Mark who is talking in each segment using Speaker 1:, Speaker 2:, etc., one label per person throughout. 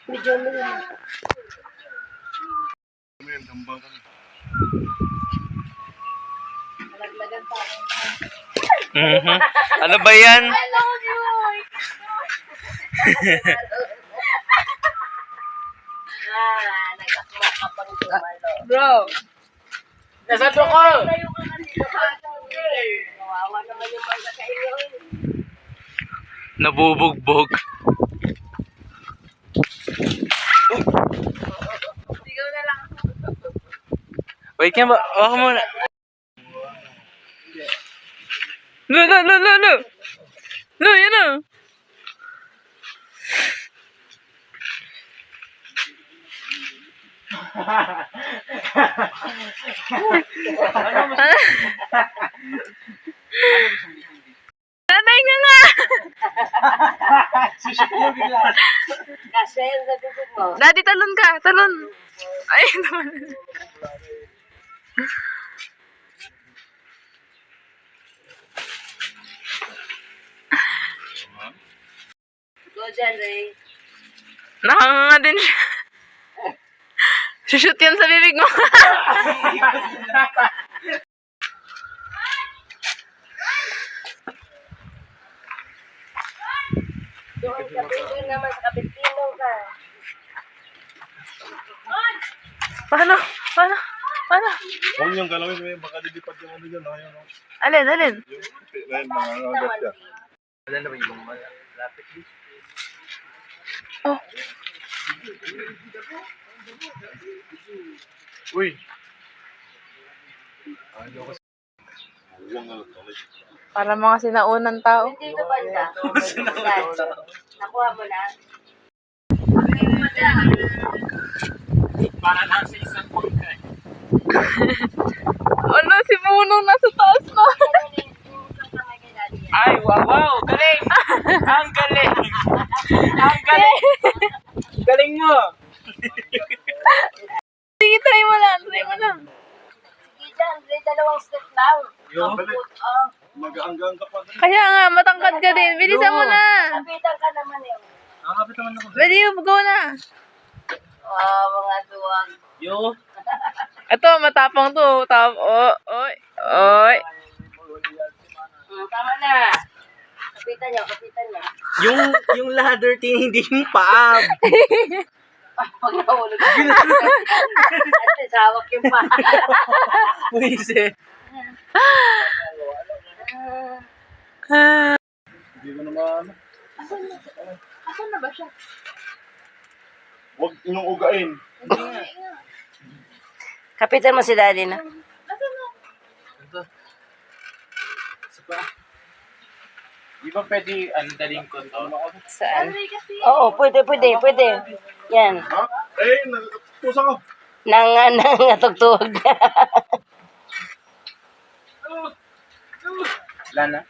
Speaker 1: Medyo mo lang.
Speaker 2: Ano ba yan?
Speaker 1: Bro!
Speaker 3: Nasa to ko!
Speaker 1: Kawawa naman yung mga sa inyo.
Speaker 2: Nabubugbog.
Speaker 1: Sigaw na lang.
Speaker 2: Wait ka ba? Waka muna. Lo! Lo, yan na. Tatay nga nga!
Speaker 1: Kasi yung nabibig mo.
Speaker 2: Daddy, talon ka. Talon. Ay, naman.
Speaker 1: Go dyan, Ray.
Speaker 2: Nakanganga din siya. Shoot yan sa bibig mo.
Speaker 1: Yung kapitino naman sa kapitino ka.
Speaker 2: Paano?
Speaker 4: Huwag niyong galawin, baka dilipad yung ano dyan. Ayaw, no?
Speaker 2: Alin?
Speaker 4: Ayun, mga agat yan.
Speaker 3: Wala na ba ibang malapit dito?
Speaker 2: Oh.
Speaker 4: Uy!
Speaker 2: Para mga sinaunang tao.
Speaker 1: Dito banda. Nakuha mo na.
Speaker 3: Para lang sa isang pangkay.
Speaker 2: Ano, si Munong nasa taas na.
Speaker 3: Ay, wow! Galing! Ang galing! Ang galing! Galing mo!
Speaker 2: Sige, try mo lang.
Speaker 1: Sige dyan, Ray, dalawang step lang.
Speaker 4: Yung
Speaker 1: Oh,
Speaker 4: mag-aanggang ka pa.
Speaker 2: Kaya nga, matangkad ka din. Bilisan mo na.
Speaker 1: kapitan ka naman eh.
Speaker 3: Nakakapit naman ako.
Speaker 2: Ready, go na.
Speaker 1: Wow, mga duwag.
Speaker 3: Yo!
Speaker 2: Ito, matapang to. Oy.
Speaker 1: Tama na. Kapitan niyo.
Speaker 3: Yung ladder hindi yung paab.
Speaker 1: Pag nahulog ka. At least hawak yung pa.
Speaker 3: Puwise.
Speaker 4: Hindi ko naman.
Speaker 1: Asan na ba siya?
Speaker 4: Huwag inyong ugain.
Speaker 1: Kapitan mo si daddy na.
Speaker 3: Di ba pwede daling ko to?
Speaker 1: Saan? Oo, pwede. Yan.
Speaker 4: Ha? Eh, pusa ko.
Speaker 1: Nangatugtog.
Speaker 3: Wala na?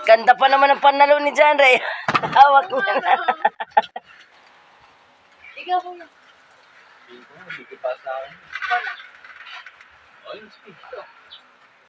Speaker 1: Ganda pa naman ang panalo ni John Ray. Hawak niya na. Ikaw po yun.
Speaker 3: Hindi ko pass na akin. Ayun, sige.